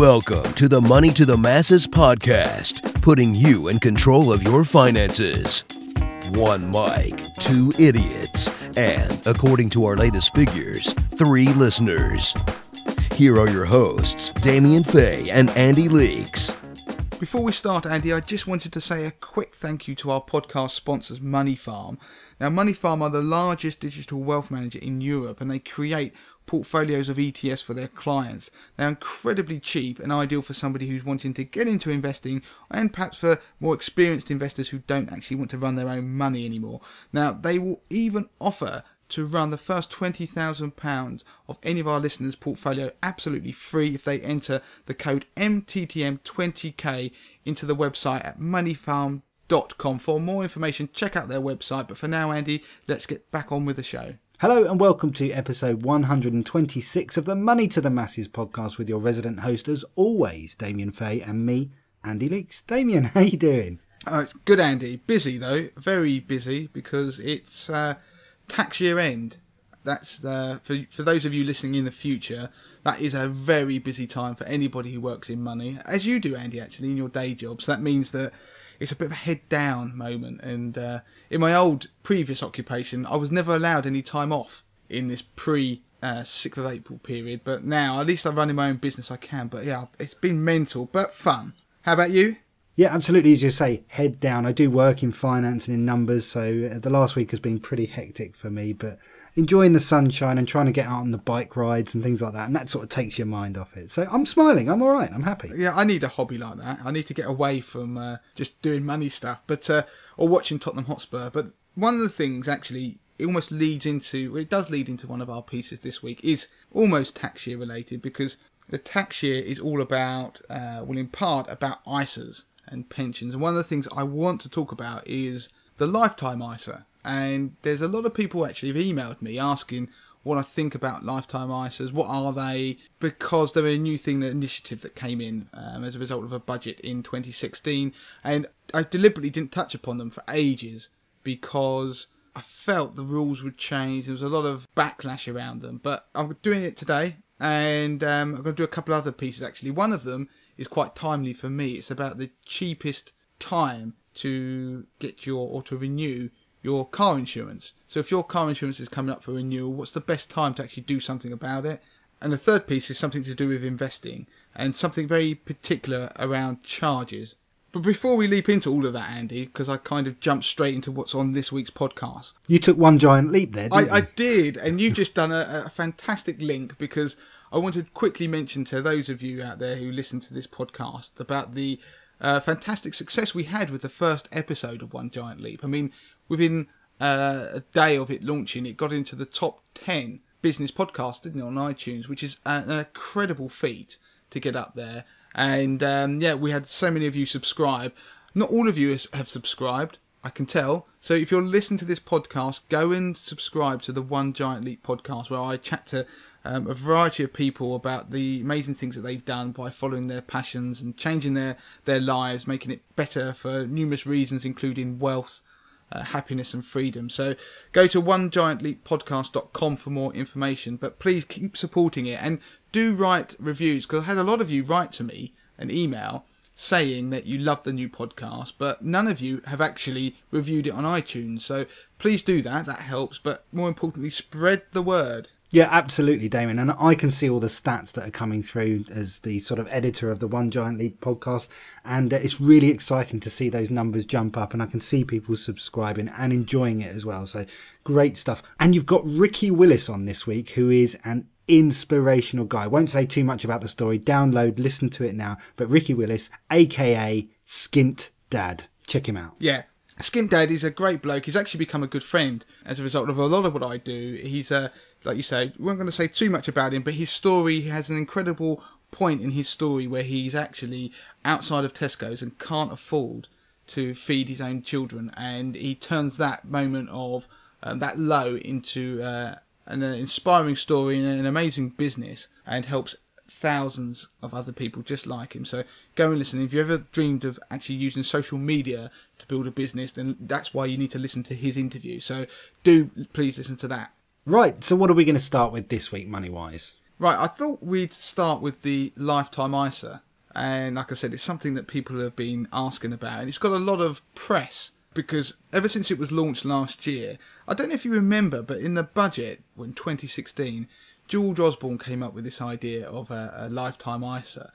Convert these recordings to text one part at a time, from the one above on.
Welcome to the Money to the Masses podcast, putting you in control of your finances. One mic, two idiots, and, according to our latest figures, 3 listeners. Here are your hosts, Damien Fay and Andy Leaks. Before we start, Andy, I just wanted to say a quick thank you to our podcast sponsors, Money Farm. Now, Money Farm are the largest digital wealth manager in Europe, and they create portfolios of ETFs for their clients. They're incredibly cheap and ideal for somebody who's wanting to get into investing, and perhaps for more experienced investors who don't actually want to run their own money anymore. Now, they will even offer to run the first £20,000 of any of our listeners' portfolio absolutely free if they enter the code MTTM20K into the website at moneyfarm.com. For more information, check out their website. But for now, Andy, let's get back on with the show. Hello and welcome to episode 126 of the Money to the Masses podcast with your resident host, as always, Damien Fay, and me, Andy Leaks. Damien, how you doing? Good, Andy. Busy, though. Very busy, because it's tax year end. That's for those of you listening in the future, that is a very busy time for anybody who works in money, as you do, Andy, actually, in your day job. So that means that it's a bit of a head down moment. And in my old previous occupation, I was never allowed any time off in this pre-6th of April period. But now, at least I'm running my own business, I can. But yeah, it's been mental, but fun. How about you? Yeah, absolutely. As you say, head down. I do work in finance and in numbers, so the last week has been pretty hectic for me, but enjoying the sunshine and trying to get out on the bike rides and things like that, and that sort of takes your mind off it. So I'm smiling. I'm all right. I'm happy. Yeah, I need a hobby like that. I need to get away from just doing money stuff, or watching Tottenham Hotspur. But one of the things, actually, it almost leads into, well, it does lead into one of our pieces this week, is almost tax year related, because the tax year is all about, in part, about ISAs and pensions. And one of the things I want to talk about is the lifetime ISA. And there's a lot of people actually have emailed me asking what I think about lifetime ISAs. What are they? Because they're a new thing, an initiative that came in as a result of a budget in 2016. And I deliberately didn't touch upon them for ages because I felt the rules would change. There was a lot of backlash around them. But I'm doing it today, and I'm going to do a couple other pieces actually. One of them is quite timely for me. It's about the cheapest time to get to renew your car insurance. So if your car insurance is coming up for renewal, what's the best time to actually do something about it? And the third piece is something to do with investing and something very particular around charges. But before we leap into all of that, Andy, because I kind of jumped straight into what's on this week's podcast. You took one giant leap there, didn't you? I did, and you've just done a fantastic link, because I wanted to quickly mention to those of you out there who listen to this podcast about the fantastic success we had with the first episode of One Giant Leap. I mean, within a day of it launching, it got into the top 10 business podcasts, didn't it, on iTunes, which is an incredible feat to get up there. And we had so many of you subscribe. Not all of you have subscribed, I can tell. So if you're listening to this podcast, go and subscribe to the One Giant Leap podcast, where I chat to a variety of people about the amazing things that they've done by following their passions and changing their lives, making it better for numerous reasons, including wealth, happiness and freedom. So go to onegiantleappodcast.com for more information, but please keep supporting it and do write reviews, because I had a lot of you write to me an email saying that you love the new podcast, but none of you have actually reviewed it on iTunes. So please do that. That helps. But more importantly, spread the word. Yeah, absolutely, Damien. And I can see all the stats that are coming through as the sort of editor of the One Giant Leap podcast. And it's really exciting to see those numbers jump up. And I can see people subscribing and enjoying it as well. So great stuff. And you've got Ricky Willis on this week, who is an inspirational guy. I won't say too much about the story. Download, listen to it now. But Ricky Willis, a.k.a. Skint Dad. Check him out. Yeah. Skint Dad is a great bloke. He's actually become a good friend as a result of a lot of what I do. He's like you say, we weren't going to say too much about him, but his story, he has an incredible point in his story where he's actually outside of Tesco's and can't afford to feed his own children, and he turns that moment of that low into an inspiring story and an amazing business, and helps thousands of other people just like him. So go and listen. If you ever dreamed of actually using social media to build a business, then that's why you need to listen to his interview. So do please listen to that. Right, so what are we going to start with this week, money-wise? Right, I thought we'd start with the lifetime ISA. And like I said, it's something that people have been asking about. And it's got a lot of press because ever since it was launched last year, I don't know if you remember, but in the budget in 2016, George Osborne came up with this idea of a lifetime ISA.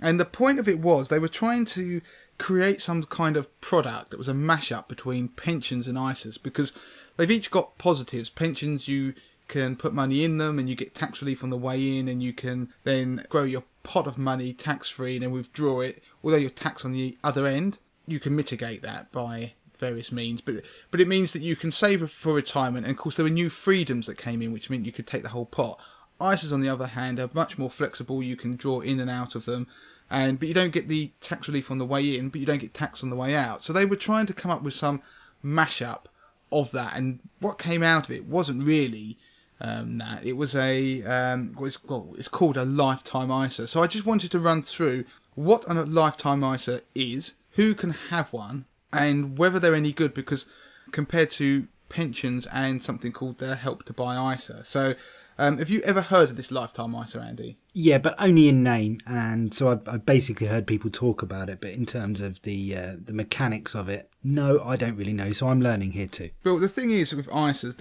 And the point of it was they were trying to create some kind of product that was a mashup between pensions and ISAs, because they've each got positives. Pensions, you can put money in them and you get tax relief on the way in, and you can then grow your pot of money tax-free and then withdraw it. Although you're taxed on the other end, you can mitigate that by various means. But it means that you can save for retirement, and of course there were new freedoms that came in, which meant you could take the whole pot. ISAs, on the other hand, are much more flexible. You can draw in and out of them, but you don't get the tax relief on the way in, but you don't get tax on the way out. So they were trying to come up with some mashup of that, and what came out of it wasn't really that. It was it's called a lifetime ISA. So I just wanted to run through what a lifetime ISA is, who can have one, and whether they're any good, because compared to pensions and something called the Help to Buy ISA. So have you ever heard of this lifetime ISA, Andy? Yeah, but only in name, and so I basically heard people talk about it, but in terms of the mechanics of it, no, I don't really know, so I'm learning here too. Well, the thing is with ISAs,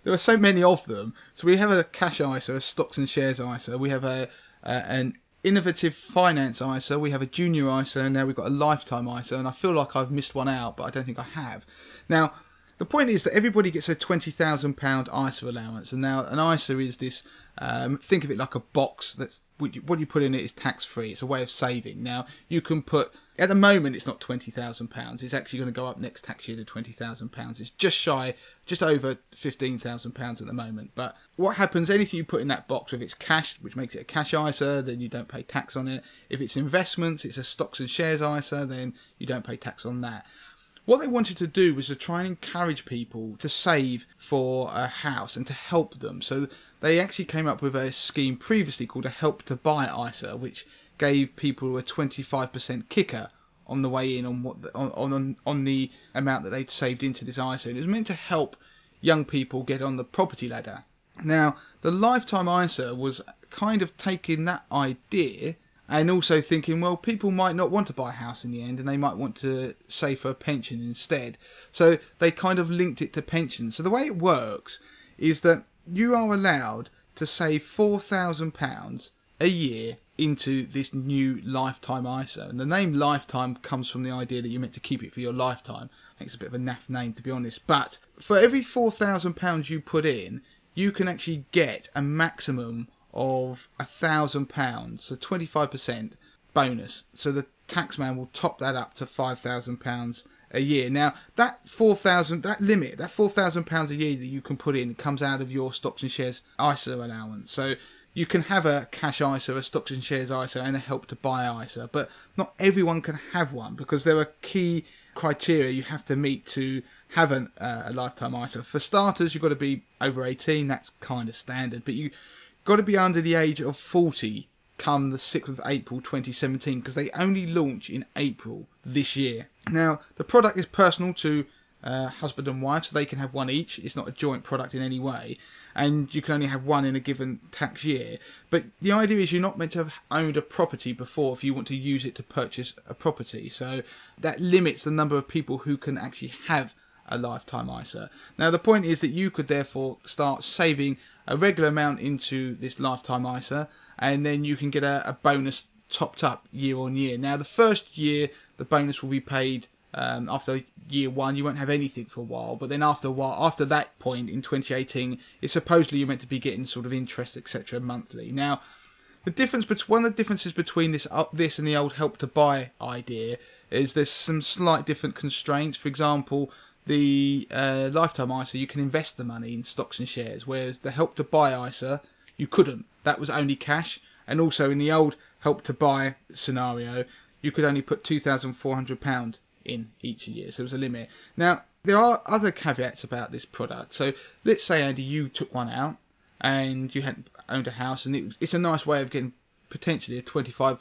there are so many of them. So we have a cash ISA, a stocks and shares ISA, we have an innovative finance ISA, we have a junior ISA, and now we've got a lifetime ISA, and I feel like I've missed one out, but I don't think I have. Now, the point is that everybody gets a £20,000 ISA allowance, and now an ISA is this, think of it like a box that's what you put in it is tax-free. It's a way of saving. Now, you can put, at the moment it's not £20,000, it's actually going to go up next tax year to £20,000. It's just over £15,000 at the moment. But what happens, anything you put in that box, if it's cash, which makes it a cash ISA, then you don't pay tax on it. If it's investments, it's a stocks and shares ISA, then you don't pay tax on that. What they wanted to do was to try and encourage people to save for a house and to help them. So they actually came up with a scheme previously called a Help to Buy ISA, which gave people a 25% kicker on the way in on the amount that they'd saved into this ISA. And it was meant to help young people get on the property ladder. Now, the lifetime ISA was kind of taking that idea and also thinking, well, people might not want to buy a house in the end, and they might want to save for a pension instead. So they kind of linked it to pensions. So the way it works is that you are allowed to save £4,000 a year into this new lifetime ISA. And the name lifetime comes from the idea that you're meant to keep it for your lifetime. I think it's a bit of a naff name, to be honest. But for every £4,000 you put in, you can actually get a maximum of £1,000, so 25% bonus. So the taxman will top that up to £5,000 a year. Now that £4,000 a year that you can put in comes out of your stocks and shares ISA allowance. So you can have a cash ISA, a stocks and shares ISA, and a Help to Buy ISA, but not everyone can have one because there are key criteria you have to meet to have a lifetime ISA. For starters, you've got to be over 18. That's kind of standard, but you got to be under the age of 40 come the 6th of April 2017, because they only launch in April this year. Now, the product is personal to husband and wife, so they can have one each. It's not a joint product in any way, and you can only have one in a given tax year. But the idea is you're not meant to have owned a property before if you want to use it to purchase a property. So that limits the number of people who can actually have a lifetime ISA. Now, the point is that you could therefore start saving a regular amount into this lifetime ISA, and then you can get a bonus topped up year on year. Now, the first year, the bonus will be paid after year one. You won't have anything for a while, but then after a while, after that point in 2018, it's supposedly you're meant to be getting sort of interest, etc., monthly. Now, one of the differences between this and the old Help to Buy idea is there's some slight different constraints. For example, the lifetime ISA, you can invest the money in stocks and shares, whereas the Help to Buy ISA, you couldn't. That was only cash. And also in the old Help to Buy scenario, you could only put £2,400 in each year, so there was a limit. Now, there are other caveats about this product. So let's say, Andy, you took one out and you hadn't owned a house, and it's a nice way of getting potentially a 25%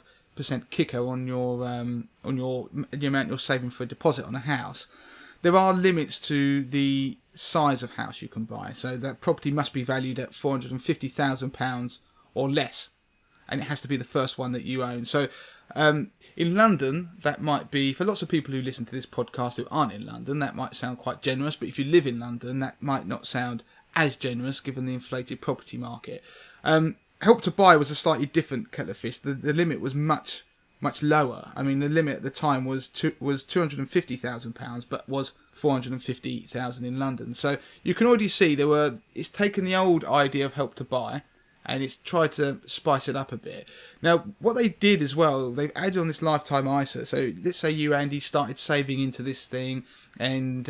kicker on the amount you're saving for a deposit on a house. There are limits to the size of house you can buy. So that property must be valued at £450,000 or less. And it has to be the first one that you own. So in London, that might be, for lots of people who listen to this podcast who aren't in London, that might sound quite generous. But if you live in London, that might not sound as generous given the inflated property market. Help to Buy was a slightly different kettle of fish. The limit was much lower. I mean, the limit at the time was £250,000, but was 450,000 in London. So you can already see it's taken the old idea of Help to Buy and it's tried to spice it up a bit. Now, what they did as well, they've added on this lifetime ISA. So let's say you, Andy, started saving into this thing, and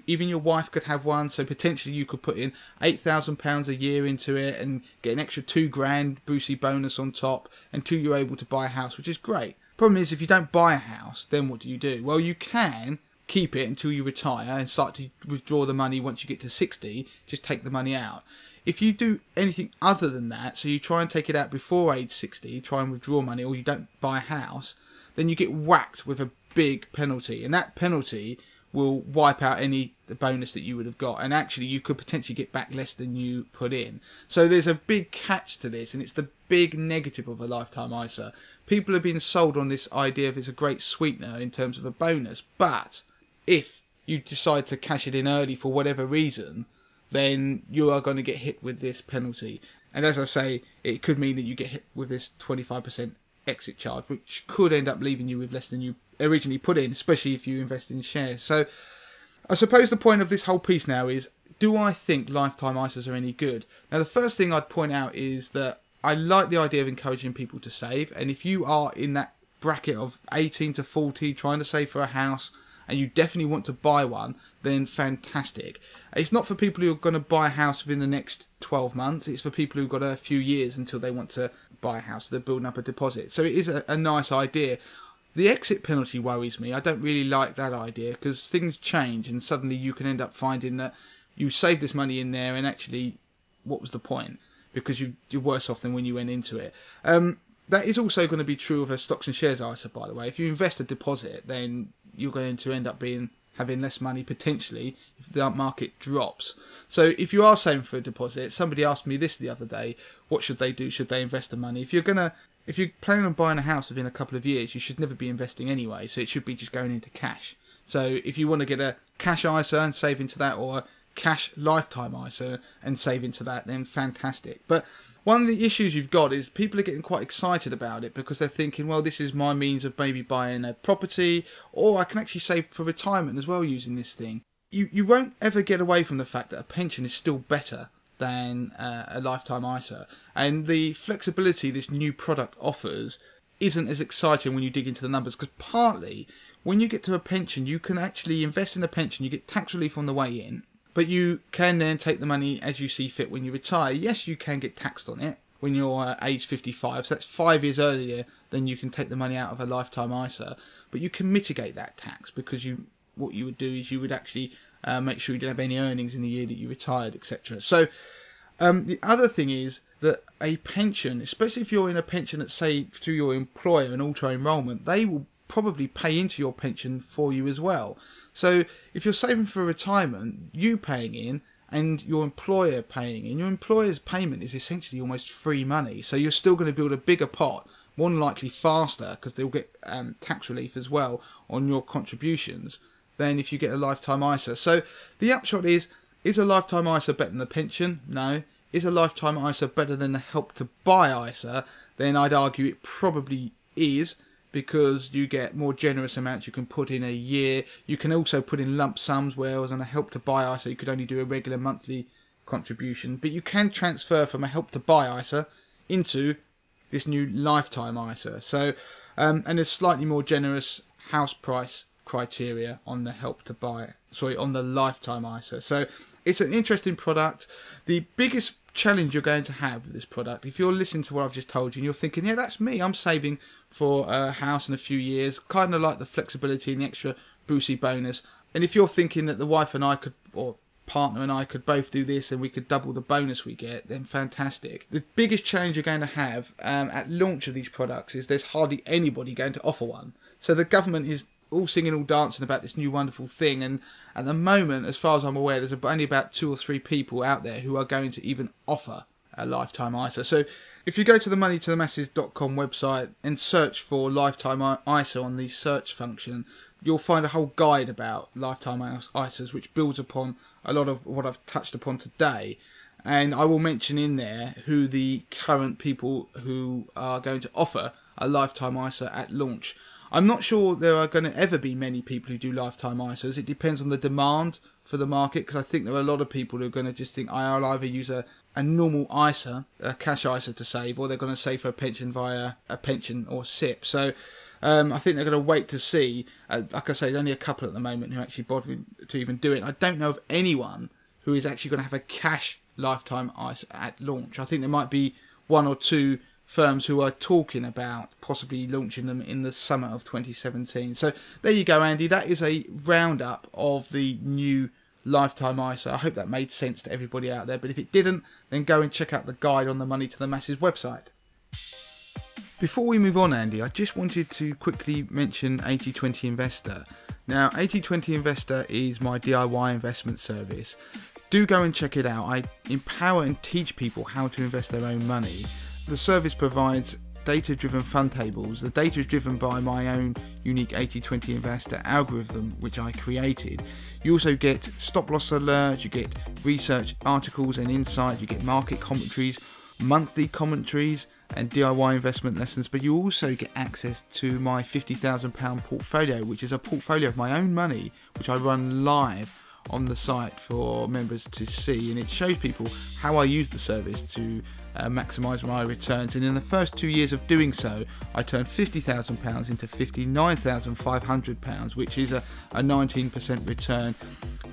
even your wife could have one. So potentially you could put in £8,000 a year into it and get an extra £2,000 Brucey bonus on top until you're able to buy a house, which is great. Problem is, if you don't buy a house, then what do? Well, you can keep it until you retire and start to withdraw the money once you get to 60. Just take the money out. If you do anything other than that, so you try and take it out before age 60, try and withdraw money, or you don't buy a house, then you get whacked with a big penalty. And that penalty will wipe out the bonus that you would have got. And actually, you could potentially get back less than you put in. So there's a big catch to this, and it's the big negative of a lifetime ISA. People have been sold on this idea of it's a great sweetener in terms of a bonus. But if you decide to cash it in early for whatever reason, then you are going to get hit with this penalty. And as I say, it could mean that you get hit with this 25% exit charge, which could end up leaving you with less than you originally put in, especially if you invest in shares. So I suppose the point of this whole piece now is, do I think lifetime ISAs are any good? Now, the first thing I'd point out is that I like the idea of encouraging people to save. And if you are in that bracket of 18 to 40 trying to save for a house, and you definitely want to buy one, then fantastic. It's not for people who are going to buy a house within the next 12 months. It's for people who've got a few years until they want to buy a house. They're building up a deposit. So it is a nice idea. The exit penalty worries me. I don't really like that idea because things change and suddenly you can end up finding that you saved this money in there and actually, what was the point? Because you're worse off than when you went into it. That is also going to be true of a stocks and shares ISA, by the way. If you invest a deposit, then you're going to end up having less money potentially if the market drops. So if you are saving for a deposit, somebody asked me this the other day, what should they do? Should they invest the money? If you're planning on buying a house within a couple of years, you should never be investing anyway. So it should be just going into cash. So if you want to get a cash ISA and save into that, or a cash lifetime ISA and save into that, then fantastic. But one of the issues you've got is people are getting quite excited about it because they're thinking, well, this is my means of maybe buying a property, or I can actually save for retirement as well using this thing. You won't ever get away from the fact that a pension is still better than a lifetime ISA. And the flexibility this new product offers isn't as exciting when you dig into the numbers, because partly when you get to a pension, you can actually invest in a pension, you get tax relief on the way in, but you can then take the money as you see fit when you retire. Yes, you can get taxed on it when you're age 55, so that's 5 years earlier than you can take the money out of a lifetime ISA. But you can mitigate that tax because what you would do is you would actually make sure you didn't have any earnings in the year that you retired, etc. So the other thing is that a pension, especially if you're in a pension that's, say, through your employer, an auto-enrolment, they will probably pay into your pension for you as well. So if you're saving for retirement, you paying in and your employer paying in, your employer's payment is essentially almost free money. So you're still going to build a bigger pot, more than likely faster, because they'll get tax relief as well on your contributions than if you get a lifetime ISA. So the upshot is a lifetime ISA better than a pension? No. Is a lifetime ISA better than the Help to Buy ISA? Then I'd argue it probably is, because you get more generous amounts you can put in a year. You can also put in lump sums, whereas on a Help to Buy ISA you could only do a regular monthly contribution. But you can transfer from a Help to Buy ISA into this new lifetime ISA. So, and there's slightly more generous house price criteria on the on the lifetime ISA. So it's an interesting product. The biggest challenge you're going to have with this product, if you're listening to what I've just told you and you're thinking, yeah, that's me, I'm saving for a house in a few years, kind of like the flexibility and the extra Brucey bonus, and if you're thinking that the wife and I could, or partner and I could both do this and we could double the bonus we get, then fantastic. The biggest challenge you're going to have at launch of these products is there's hardly anybody going to offer one. So the government is all singing, all dancing about this new wonderful thing, and at the moment, as far as I'm aware, there's only about 2 or 3 people out there who are going to even offer a lifetime ISA. So if you go to the moneytothemasses.com website and search for lifetime ISA on the search function, you'll find a whole guide about lifetime ISAs, which builds upon a lot of what I've touched upon today. And I will mention in there who the current people who are going to offer a lifetime ISA at launch. I'm not sure there are going to ever be many people who do lifetime ISAs. It depends on the demand for the market, because I think there are a lot of people who are going to just think, I'll either use a normal ISA, a cash ISA to save, or they're going to save for a pension via a pension or SIP. So I think they're going to wait to see. Like I say, there's only a couple at the moment who actually bother to even do it. I don't know of anyone who is actually going to have a cash lifetime ISA at launch. I think there might be one or two firms who are talking about possibly launching them in the summer of 2017. So there you go, Andy. That is a roundup of the new lifetime ISA. I hope that made sense to everybody out there. But if it didn't, then go and check out the guide on the Money to the Masses website. Before we move on, Andy, I just wanted to quickly mention 80/20 Investor. Now, 80/20 Investor is my DIY investment service. Do go and check it out. I empower and teach people how to invest their own money. The service provides data-driven fund tables. The data is driven by my own unique 80/20 Investor algorithm, which I created. You also get stop-loss alerts, you get research articles and insights, you get market commentaries, monthly commentaries, and DIY investment lessons, but you also get access to my £50,000 portfolio, which is a portfolio of my own money, which I run live on the site for members to see, and it shows people how I use the service to maximise my returns. And in the first 2 years of doing so, I turned £50,000 into £59,500, which is a 19% return,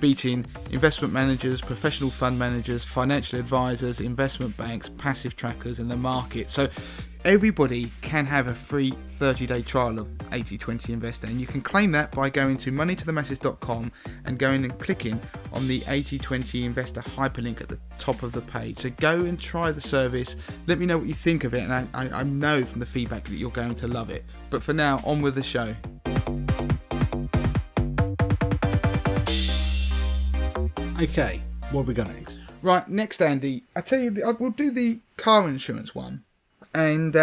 beating investment managers, professional fund managers, financial advisors, investment banks, passive trackers in the market. So everybody can have a free 30-day trial of 80/20 Investor, and you can claim that by going to moneytothemasses.com and going and clicking on the 80/20 Investor hyperlink at the top of the page. So go and try the service. Let me know what you think of it, and I know from the feedback that you're going to love it. But for now, on with the show. Okay, what have we got next? Right, next, Andy, I tell you, we'll do the car insurance one. And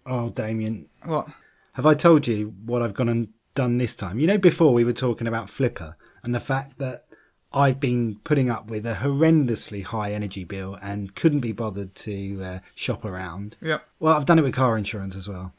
oh, Damien, what have I told you what I've gone and done this time? You know, before we were talking about Flipper and the fact that I've been putting up with a horrendously high energy bill and couldn't be bothered to shop around. Yep. Well, I've done it with car insurance as well.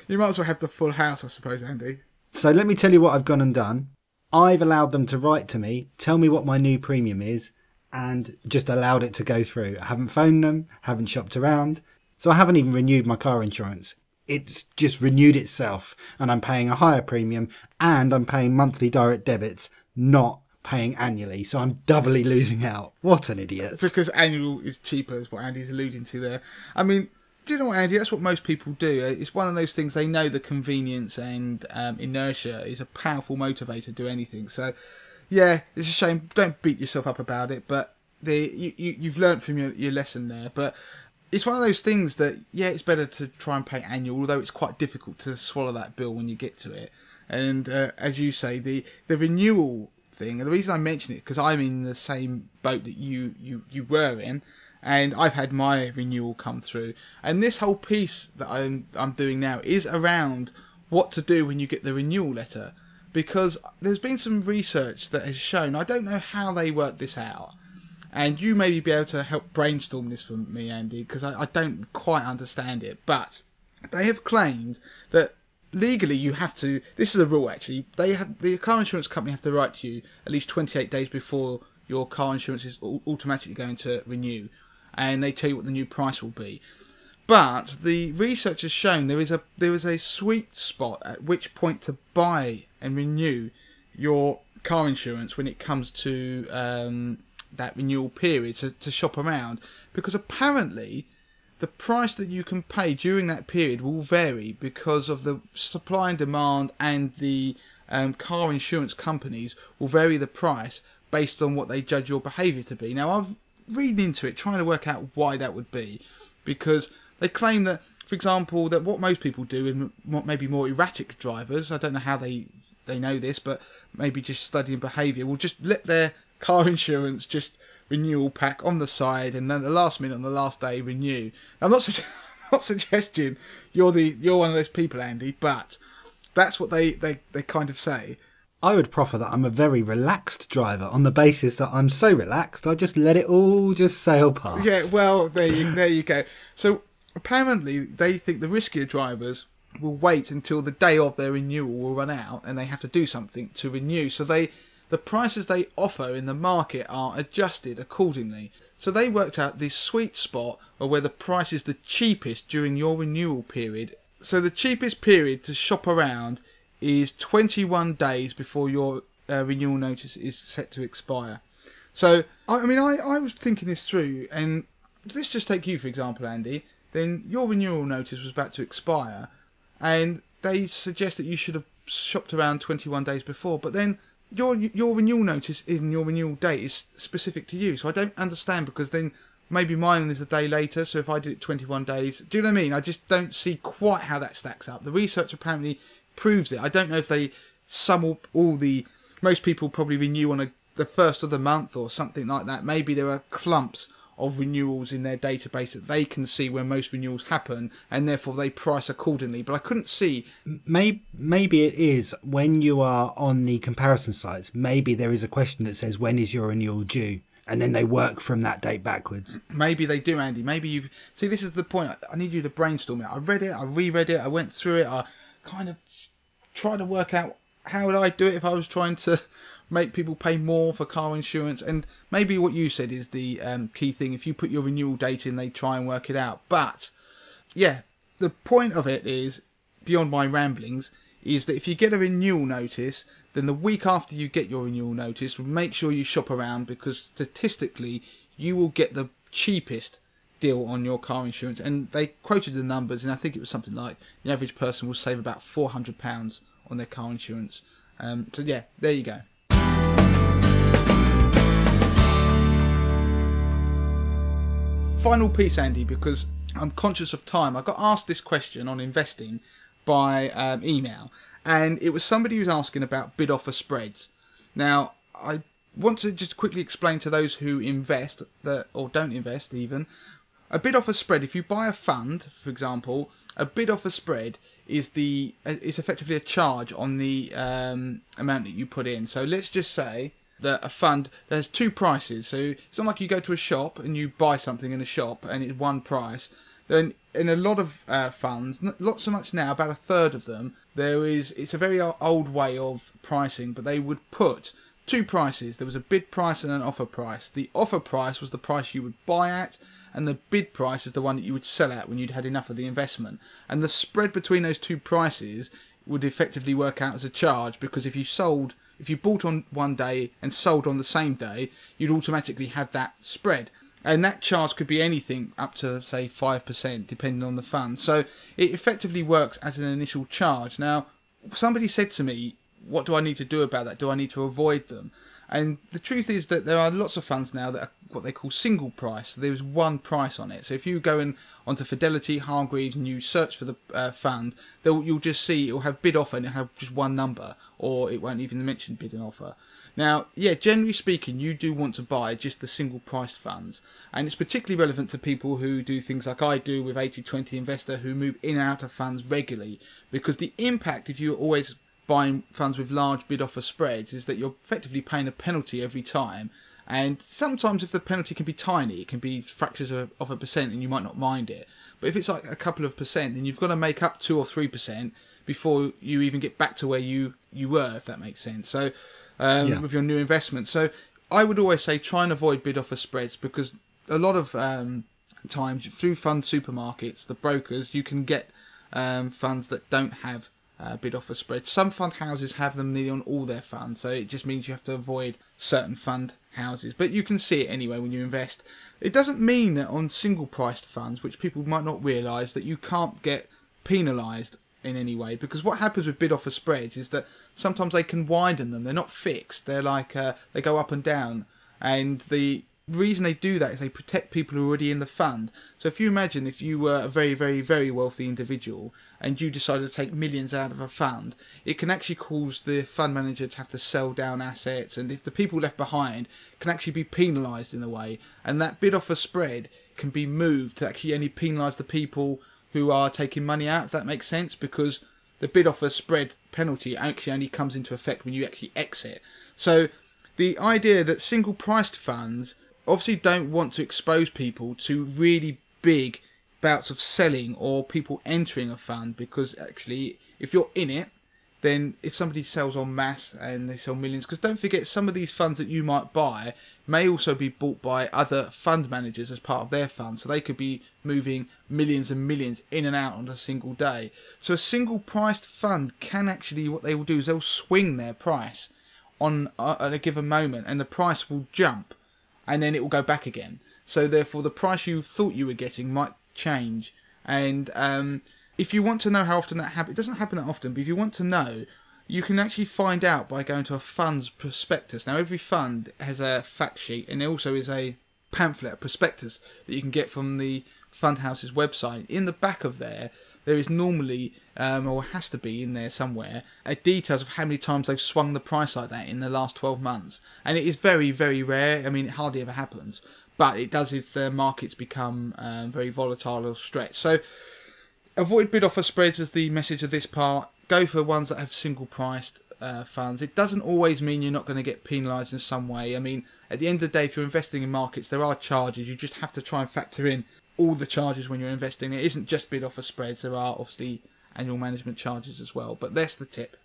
You might as well have the full house, I suppose, Andy. So let me tell you what I've gone and done. I've allowed them to write to me, tell me what my new premium is, and just allowed it to go through. I haven't phoned them, haven't shopped around. So I haven't even renewed my car insurance. It's just renewed itself, and I'm paying a higher premium, and I'm paying monthly direct debits, not paying annually. So I'm doubly losing out. What an idiot. Because annual is cheaper, is what Andy's alluding to there. I mean, do you know what, Andy? That's what most people do. It's one of those things, they know the convenience and inertia is a powerful motivator to do anything. So, yeah, it's a shame. Don't beat yourself up about it, but you've learnt from your lesson there. But it's one of those things that, yeah, it's better to try and pay annual, although it's quite difficult to swallow that bill when you get to it. And as you say, the renewal thing, and the reason I mention it, because I'm in the same boat that you were in, and I've had my renewal come through. And this whole piece that I'm doing now is around what to do when you get the renewal letter, because there's been some research that has shown, I don't know how they work this out, and you may be able to help brainstorm this for me, Andy, because I don't quite understand it. But they have claimed that legally you have to, this is a rule actually, the car insurance company have to write to you at least 28 days before your car insurance is automatically going to renew, and they tell you what the new price will be. But the research has shown there is a sweet spot at which point to buy and renew your car insurance when it comes to that renewal period, to shop around, because apparently the price that you can pay during that period will vary because of the supply and demand, and the car insurance companies will vary the price based on what they judge your behaviour to be. Now, I've read into it trying to work out why that would be, because they claim that, for example, that what most people do, and what maybe more erratic drivers, I don't know how they know this, but maybe just studying behaviour, will just let their car insurance just renewal pack on the side, and then the last minute on the last day renew. I'm not not suggesting you're one of those people, Andy, but that's what they kind of say. I would proffer that I'm a very relaxed driver on the basis that I'm so relaxed I just let it all just sail past. Yeah, well, there you go. So apparently they think the riskier drivers will wait until the day of their renewal will run out and they have to do something to renew. So the prices they offer in the market are adjusted accordingly. So they worked out this sweet spot of where the price is the cheapest during your renewal period. So the cheapest period to shop around is 21 days before your renewal notice is set to expire. So, I was thinking this through, and let's just take you for example, Andy. Then your renewal notice was about to expire, and they suggest that you should have shopped around 21 days before, but then your renewal notice and your renewal date is specific to you. So I don't understand, because then maybe mine is a day later, so if I did it 21 days, do you know what I mean? I just don't see quite how that stacks up. The research apparently proves it. I don't know if they sum all the... Most people probably renew on the first of the month or something like that. Maybe there are clumps of renewals in their database that they can see when most renewals happen, and therefore they price accordingly. But I couldn't see... Maybe it is when you are on the comparison sites, maybe there is a question that says, when is your renewal due? And then they work from that date backwards. Maybe they do, Andy. Maybe you... See, this is the point. I need you to brainstorm it. I read it, I reread it, I went through it, I kind of tried to work out how would I do it if I was trying to make people pay more for car insurance. And maybe what you said is the key thing. If you put your renewal date in, they try and work it out. But, yeah, the point of it is, beyond my ramblings, is that if you get a renewal notice, then the week after you get your renewal notice, make sure you shop around, because statistically you will get the cheapest deal on your car insurance. And they quoted the numbers, and I think it was something like the average person will save about £400 on their car insurance. So yeah, there you go. Final piece, Andy, because I'm conscious of time. I got asked this question on investing by email, and it was somebody who's asking about bid offer spreads. Now, I want to just quickly explain to those who invest or don't invest even. A bid offer spread, if you buy a fund, for example, a bid offer spread is effectively a charge on the amount that you put in. So let's just say that a fund, there's two prices. So it's not like you go to a shop and you buy something in a shop and it's one price. Then in a lot of funds, not so much now, about a third of them, it's a very old way of pricing, but they would put two prices. There was a bid price and an offer price. The offer price was the price you would buy at, and the bid price is the one that you would sell at when you'd had enough of the investment. And the spread between those two prices would effectively work out as a charge, because if you bought on one day and sold on the same day, you'd automatically have that spread. And that charge could be anything up to, say, 5%, depending on the fund. So it effectively works as an initial charge. Now, somebody said to me, what do I need to do about that? Do I need to avoid them? And the truth is that there are lots of funds now that are what they call single price. So there's one price on it. So if you go onto Fidelity, Hargreaves, and you search for the fund, you'll just see it'll have bid offer and it'll have just one number, or it won't even mention bid and offer. Now, yeah, generally speaking, you do want to buy just the single priced funds. And it's particularly relevant to people who do things like I do with 80/20 Investor, who move in and out of funds regularly. Because the impact, if you're always buying funds with large bid offer spreads, is that you're effectively paying a penalty every time. And sometimes if the penalty can be tiny, it can be fractions of a percent and you might not mind it. But if it's like a couple of percent, then you've got to make up 2 or 3% before you even get back to where you were, if that makes sense. So with your new investment. So I would always say try and avoid bid offer spreads, because a lot of times through fund supermarkets, the brokers, you can get funds that don't have bid offer spreads. Some fund houses have them nearly on all their funds, so it just means you have to avoid certain fund houses. But you can see it anyway when you invest. It doesn't mean that on single priced funds, which people might not realise, that you can't get penalised in any way, because what happens with bid offer spreads is that sometimes they can widen them. They're not fixed. They're like they go up and down, and the The reason they do that is they protect people who are already in the fund. So if you imagine if you were a very, very, very wealthy individual and you decided to take millions out of a fund, it can actually cause the fund manager to have to sell down assets, and if the people left behind can actually be penalised in a way, and that bid offer spread can be moved to actually only penalise the people who are taking money out, if that makes sense, because the bid offer spread penalty actually only comes into effect when you actually exit. So the idea that single priced funds obviously don't want to expose people to really big bouts of selling or people entering a fund, because actually if you're in it, then if somebody sells en masse and they sell millions, because don't forget some of these funds that you might buy may also be bought by other fund managers as part of their fund, so they could be moving millions and millions in and out on a single day. So a single priced fund can actually, what they will do is they'll swing their price on at a given moment, and the price will jump and then it will go back again. So therefore the price you thought you were getting might change. And if you want to know how often that happens, it doesn't happen that often, but if you want to know, you can actually find out by going to a fund's prospectus. Now every fund has a fact sheet, and there also is a pamphlet, a prospectus that you can get from the fund house's website. In the back of there is normally, or has to be in there somewhere, details of how many times they've swung the price like that in the last 12 months. And it is very, very rare. I mean, it hardly ever happens. But it does if the markets become very volatile or stretched. So avoid bid offer spreads as the message of this part. Go for ones that have single priced funds. It doesn't always mean you're not going to get penalised in some way. I mean, at the end of the day, if you're investing in markets, there are charges. You just have to try and factor in all the charges when you're investing. It isn't just bid offer spreads. There are obviously annual management charges as well. But that's the tip.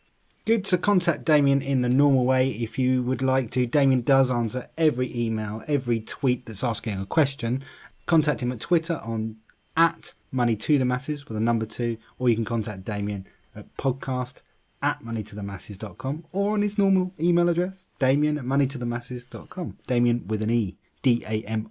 Good to contact Damien in the normal way if you would like to. Damien does answer every email, every tweet that's asking a question. Contact him at Twitter on @moneytothemasses with a number 2, or you can contact Damien at podcast@moneytothemasses.com, or on his normal email address, damien@moneytothemasses.com. Damien with an E, Damien,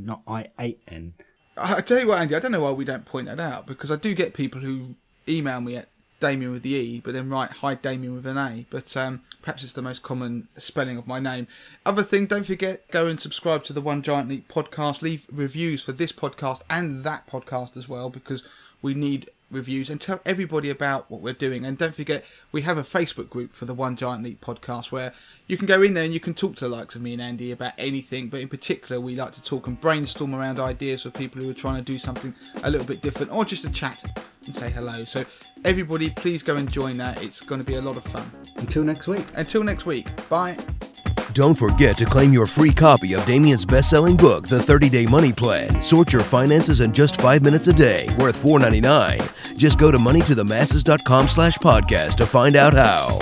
not IAN. I tell you what, Andy, I don't know why we don't point that out, because I do get people who email me at Damien with the E, but then write hi Damien with an A. But perhaps it's the most common spelling of my name. Other thing, don't forget, go and subscribe to the One Giant Leap podcast. Leave reviews for this podcast and that podcast as well, because we need reviews, and tell everybody about what we're doing. And don't forget, we have a Facebook group for the One Giant Leap podcast where you can go in there and you can talk to the likes of me and Andy about anything, but in particular we like to talk and brainstorm around ideas for people who are trying to do something a little bit different, or just to chat and say hello. So everybody, please go and join that. It's going to be a lot of fun. Until next week. Bye. Don't forget to claim your free copy of Damien's best-selling book, The 30-Day Money Plan. Sort your finances in just 5 minutes a day, worth $4.99. Just go to moneytothemasses.com/podcast to find out how.